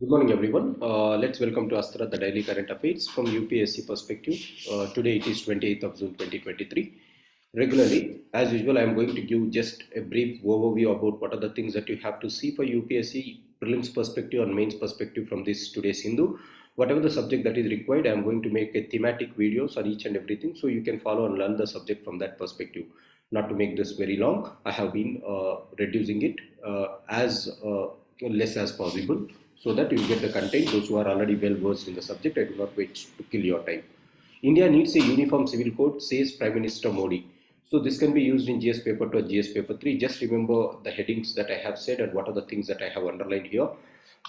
Good morning, everyone. Let's welcome to Astra, the daily current affairs from UPSC perspective. Today it is 28th of June 2023. Regularly, as usual, I am going to give just a brief overview about what are the things that you have to see for UPSC prelims perspective and mains perspective from this today's Hindu. Whatever the subject that is required, I am going to make a thematic videos on each and everything so you can follow and learn the subject from that perspective. Not to make this very long, I have been reducing it as less as possible so that you get the content. Those who are already well versed in the subject, I do not wait to kill your time. India needs a uniform civil code, says Prime Minister Modi. So this can be used in GS paper 2 and GS paper 3. Just remember the headings that I have said and what are the things that I have underlined here.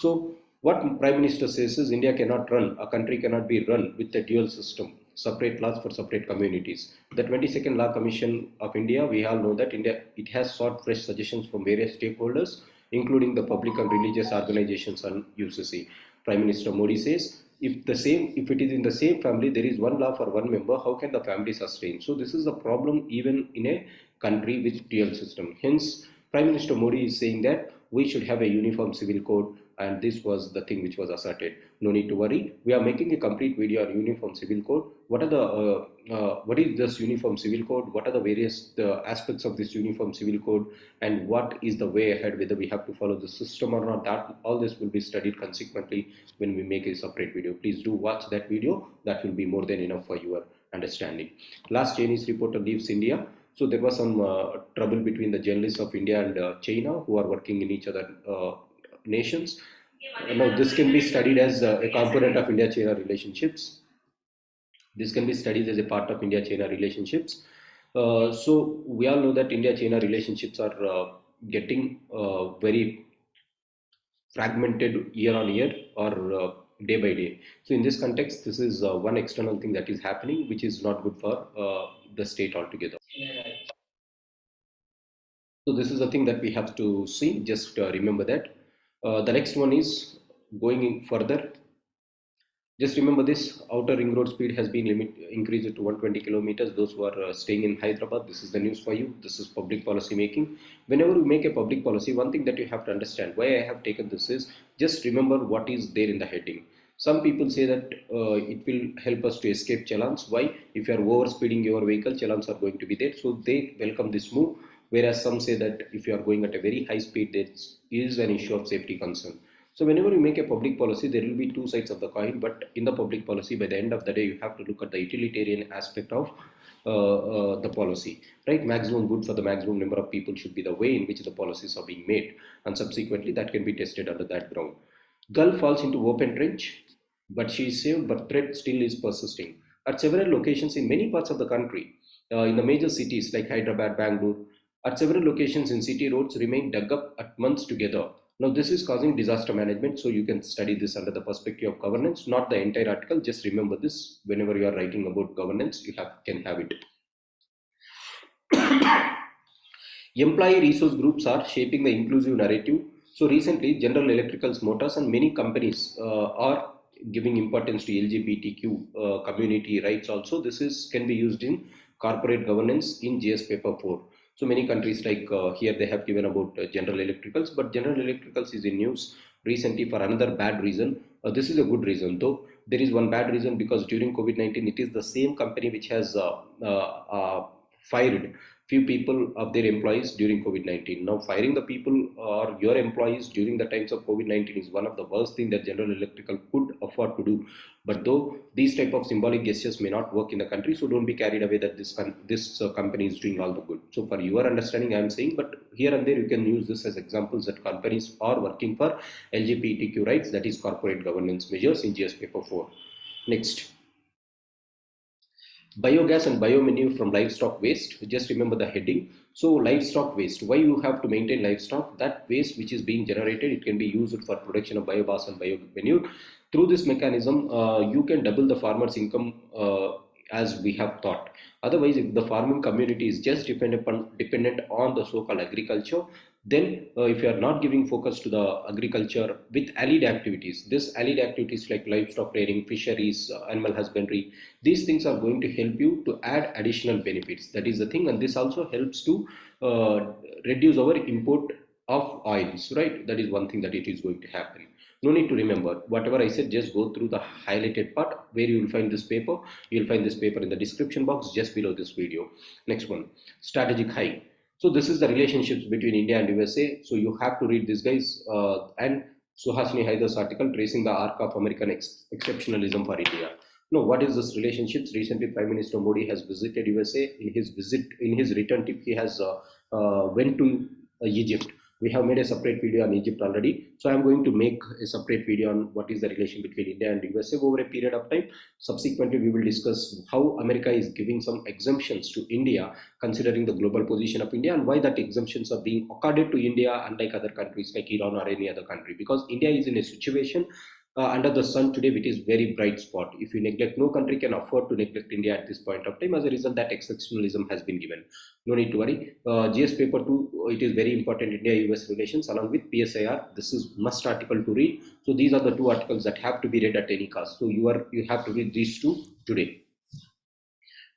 So what Prime Minister says is India cannot run, a country cannot be run with a dual system, separate laws for separate communities. The 22nd Law Commission of India, we all know that it has sought fresh suggestions from various stakeholders, including the public and religious organizations and UCC. Prime Minister Modi says, if it is in the same family, there is one law for one member, how can the family sustain? So this is the problem even in a country with dual system. Hence, Prime Minister Modi is saying that we should have a uniform civil code, and this was the thing which was asserted. No need to worry. We are making a complete video on uniform civil code. What is this uniform civil code? What are the various aspects of this uniform civil code, and what is the way ahead? Whether we have to follow the system or not? That all this will be studied consequently when we make a separate video. Please do watch that video. That will be more than enough for your understanding. Last Chinese reporter leaves India. So there was some trouble between the journalists of India and China who are working in each other nations. Now this can be studied as a component of India-China relationships. This can be studied as a part of India-China relationships. So we all know that India-China relationships are getting very fragmented year on year or day by day. So in this context, this is one external thing that is happening, which is not good for the state altogether. So this is the thing that we have to see. Just remember that. The next one is going in further. Just remember this outer ring road speed has been increased to 120 kilometers. Those who are staying in Hyderabad, this is the news for you. This is public policy making. Whenever you make a public policy, one thing that you have to understand, why I have taken this is, just remember what is there in the heading. Some people say that it will help us to escape challans. Why? If you are over speeding your vehicle, challans are going to be there. So they welcome this move. Whereas some say that if you are going at a very high speed, there is an issue of safety concern. So whenever you make a public policy, there will be two sides of the coin. But in the public policy, by the end of the day, you have to look at the utilitarian aspect of the policy, right? Maximum good for the maximum number of people should be the way in which the policies are being made, and subsequently that can be tested under that ground. Girl falls into open trench, but she is saved, but threat still is persisting. At several locations in many parts of the country, in the major cities like Hyderabad, Bangalore, at several locations in city roads remain dug up at months together. Now this is causing disaster management, so you can study this under the perspective of governance, not the entire article. Just remember this whenever you are writing about governance, you can have it. Employee resource groups are shaping the inclusive narrative. So recently, General Electricals Motors and many companies are giving importance to LGBTQ community rights also. This can be used in corporate governance in GS paper 4. So many countries like here they have given about General Electricals, but General Electricals is in news recently for another bad reason. This is a good reason though. There is one bad reason because during COVID-19, it is the same company which has fired few people of their employees during COVID-19. Now firing the people or your employees during the times of COVID-19 is one of the worst things that General Electrical could afford to do. But though these type of symbolic gestures may not work in the country, so don't be carried away that this company is doing all the good. So for your understanding, I am saying, but here and there you can use this as examples that companies are working for LGBTQ rights, that is corporate governance measures in GS paper 4. Next. Biogas and biomanure from livestock waste. Just remember the heading. So livestock waste, why you have to maintain livestock? That waste which is being generated, it can be used for production of biogas and biomanure. Through this mechanism, you can double the farmer's income as we have thought. Otherwise, if the farming community is just dependent on the so-called agriculture, then if you are not giving focus to the agriculture with allied activities, this allied activities like livestock rearing, fisheries, animal husbandry, these things are going to help you to add additional benefits. That is the thing, and this also helps to reduce our import of oils, right? That is one thing that it is going to happen. No need to remember whatever I said, just go through the highlighted part where you will find this paper. You will find this paper in the description box just below this video. Next one, strategic high. So this is the relationships between India and USA. So you have to read this, guys, and Suhasini Haidar's article tracing the arc of American exceptionalism for India. No, what is this relationships? Recently, Prime Minister Modi has visited USA. In his return trip, he has went to Egypt. We have made a separate video on Egypt already. So I'm going to make a separate video on what is the relation between India and USA over a period of time. Subsequently, we will discuss how America is giving some exemptions to India, considering the global position of India, and why that exemptions are being accorded to India, unlike other countries like Iran or any other country. Because India is in a situation under the sun today, which is very bright spot. If you neglect, no country can afford to neglect India at this point of time. As a result, that exceptionalism has been given. No need to worry. GS paper 2, it is very important, India-US relations along with PSIR. This is must article to read. So these are the two articles that have to be read at any cost. So you have to read these two today.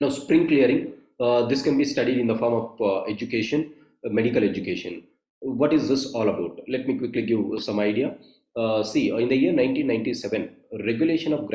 Now, spring clearing. This can be studied in the form of education, medical education. What is this all about? Let me quickly give some idea. See, in the year 1997, regulation of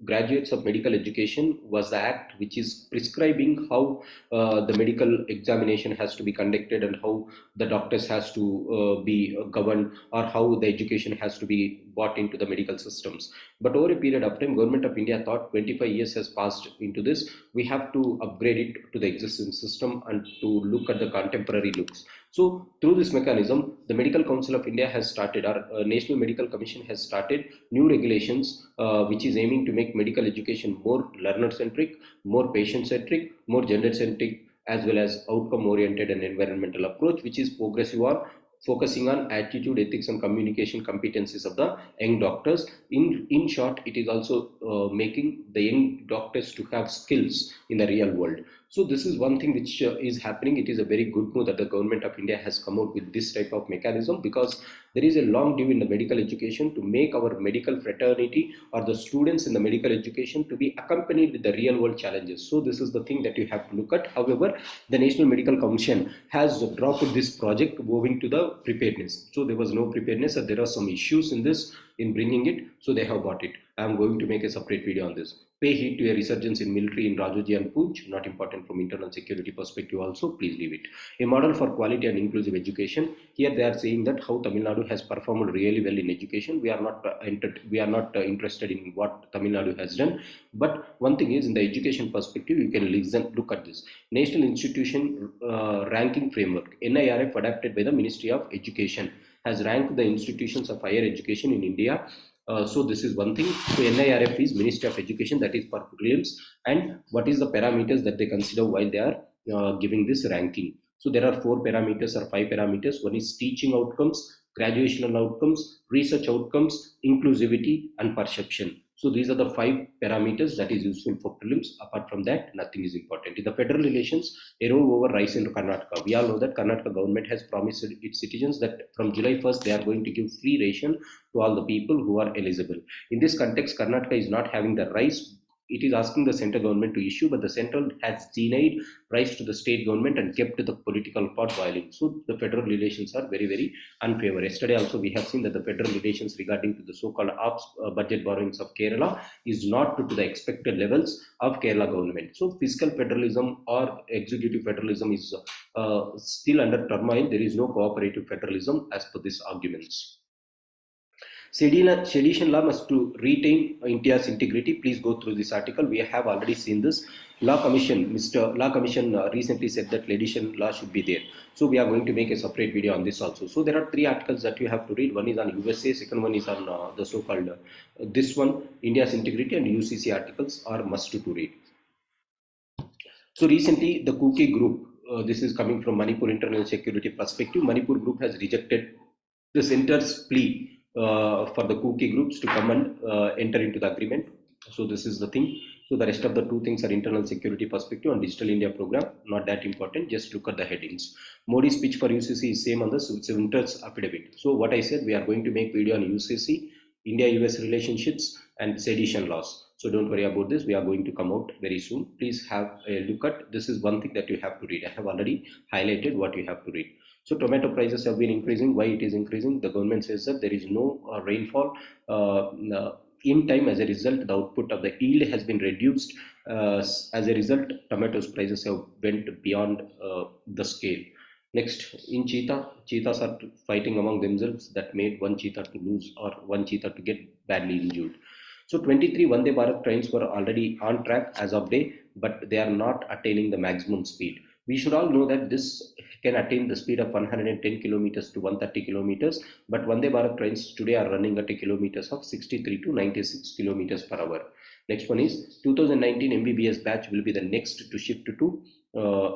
graduates of medical education was the act which is prescribing how the medical examination has to be conducted and how the doctors has to be governed, or how the education has to be brought into the medical systems. But over a period of time, Government of India thought 25 years has passed into this. We have to upgrade it to the existing system and to look at the contemporary looks. So through this mechanism, the Medical Council of India has started, our National Medical Commission has started new regulations which is aiming to make medical education more learner-centric, more patient-centric, more gender-centric, as well as outcome-oriented and environmental approach, which is progressive on focusing on attitude, ethics, and communication competencies of the young doctors. In short, it is also making the young doctors to have skills in the real world. So this is one thing which is happening. It is a very good move that the Government of India has come out with this type of mechanism, because there is a long due in the medical education to make our medical fraternity or the students in the medical education to be accompanied with the real world challenges. So this is the thing that you have to look at. However, the National Medical Commission has dropped this project owing to the preparedness. So there was no preparedness, and there are some issues in this in bringing it. So they have bought it. I am going to make a separate video on this. Pay heed to a resurgence in military in Rajoji and Poonch, not important from internal security perspective also, please leave it. A model for quality and inclusive education. Here they are saying that how Tamil Nadu has performed really well in education. We are not interested in what Tamil Nadu has done. But one thing is, in the education perspective, you can look at this. National Institution Ranking Framework, NIRF, adapted by the Ministry of Education, has ranked the institutions of higher education in India. So this is one thing. So NIRF is Ministry of Education, that is for prelims, and what is the parameters that they consider while they are giving this ranking. So there are 4 parameters or 5 parameters. One is teaching outcomes, graduation outcomes, research outcomes, inclusivity, and perception. So these are the 5 parameters that is useful for prelims. Apart from that, nothing is important. In the federal relations, a row over rise in Karnataka. We all know that Karnataka government has promised its citizens that from July 1st, they are going to give free ration to all the people who are eligible. In this context, Karnataka is not having the rice. It is asking the central government to issue, but the central has denied rice to the state government and kept the political pot boiling. So the federal relations are very, very unfavorable. Yesterday also we have seen that the federal relations regarding to the so-called budget borrowings of Kerala is not to the expected levels of Kerala government. So fiscal federalism or executive federalism is still under turmoil. There is no cooperative federalism as per these arguments. Sedition law must to retain India's integrity. Please go through this article. We have already seen this. Mr. Law Commission recently said that sedition law should be there. So we are going to make a separate video on this also. So there are 3 articles that you have to read. One is on USA, second one is on the so-called this one, India's integrity, and UCC articles are must to read. So recently the Kuki group, this is coming from Manipur internal security perspective. Manipur group has rejected the center's plea for the Kuki groups to come and enter into the agreement. So this is the thing. So the rest of the 2 things are internal security perspective and Digital India program, not that important. Just look at the headings. Modi's speech for UCC is same on the Winters affidavit. So what I said, we are going to make video on UCC, India-US relationships, and sedition laws. So don't worry about this. We are going to come out very soon. Please have a look at this. Is one thing that you have to read. I have already highlighted what you have to read. So tomato prices have been increasing. Why it is increasing? The government says that there is no rainfall in time. As a result, the output of the yield has been reduced. As a result, tomatoes prices have went beyond the scale. Next, in cheetahs are fighting among themselves. That made one cheetah to lose or one cheetah to get badly injured. So 23 Vande Bharat trains were already on track as of day, but they are not attaining the maximum speed. We should all know that this can attain the speed of 110 kilometers to 130 kilometers, but Vande Bharat trains today are running at a kilometers of 63 to 96 kilometers per hour. Next one is 2019 MBBS batch will be the next to shift to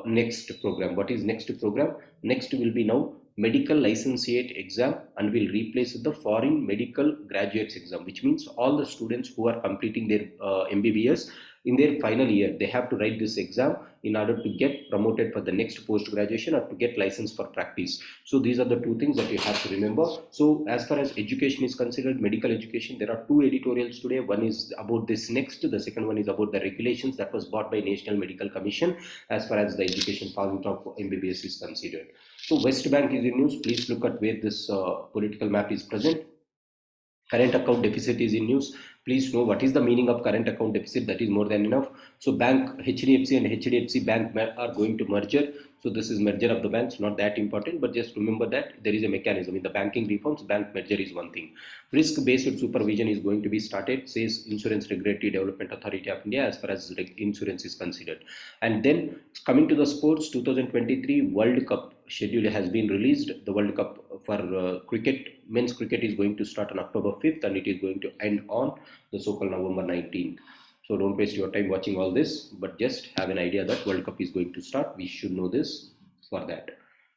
next program. What is next program? Next will be now medical licentiate exam and will replace the foreign medical graduates exam, which means all the students who are completing their MBBS in their final year, they have to write this exam in order to get promoted for the next post graduation or to get license for practice. So these are the two things that you have to remember. So as far as education is considered, medical education, there are two editorials today. One is about this next, the second one is about the regulations that was brought by National Medical Commission as far as the education part of MBBS is considered. So West Bank is in news. Please look at where this political map is present. Current account deficit is in news. Please know what is the meaning of current account deficit. That is more than enough. So bank HDFC and HDFC bank are going to merger. So this is merger of the banks, not that important, but just remember that there is a mechanism in the banking reforms. Bank merger is one thing. Risk based supervision is going to be started, says Insurance Regulatory Development Authority of India as far as insurance is considered. And then coming to the sports, 2023 World Cup schedule has been released. The World Cup for cricket, men's cricket is going to start on October 5th and it is going to end on the so-called November 19th. So don't waste your time watching all this, but just have an idea that World Cup is going to start. We should know this for that.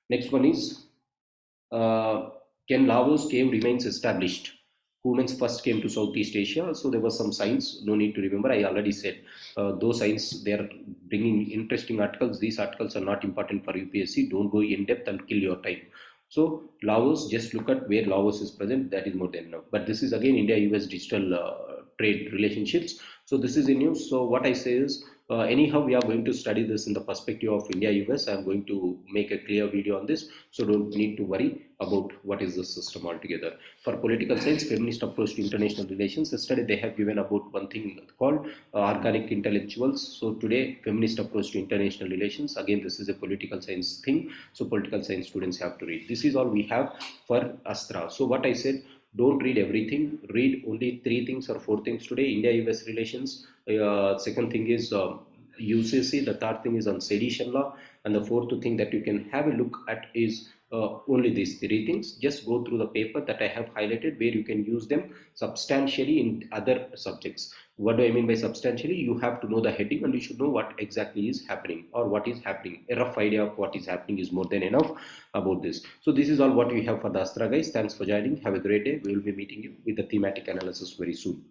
Next one is, can Laos cave remains established? Humans first came to Southeast Asia, so there were some signs, no need to remember, I already said. Those signs, they are bringing interesting articles. These articles are not important for UPSC. Don't go in depth and kill your time. So Laos, just look at where Laos is present, that is more than enough. But this is again India-US digital trade relationships. So this is in news. So what I say is, anyhow, we are going to study this in the perspective of India-US. I'm going to make a clear video on this. So don't need to worry about what is the system altogether. For political science, feminist approach to international relations, yesterday they have given about one thing called organic intellectuals. So today, feminist approach to international relations. Again, this is a political science thing. So political science students have to read. This is all we have for Astra. So what I said, don't read everything, read only 3 things or 4 things today. India-US relations, second thing is UCC, the third thing is on sedition law, and the fourth thing that you can have a look at is only these 3 things. Just go through the paper that I have highlighted where you can use them substantially in other subjects. What do I mean by substantially? You have to know the heading and you should know what exactly is happening or what is happening. A rough idea of what is happening is more than enough about this. So this is all what we have for the Astra guys. Thanks for joining. Have a great day. We will be meeting you with the thematic analysis very soon.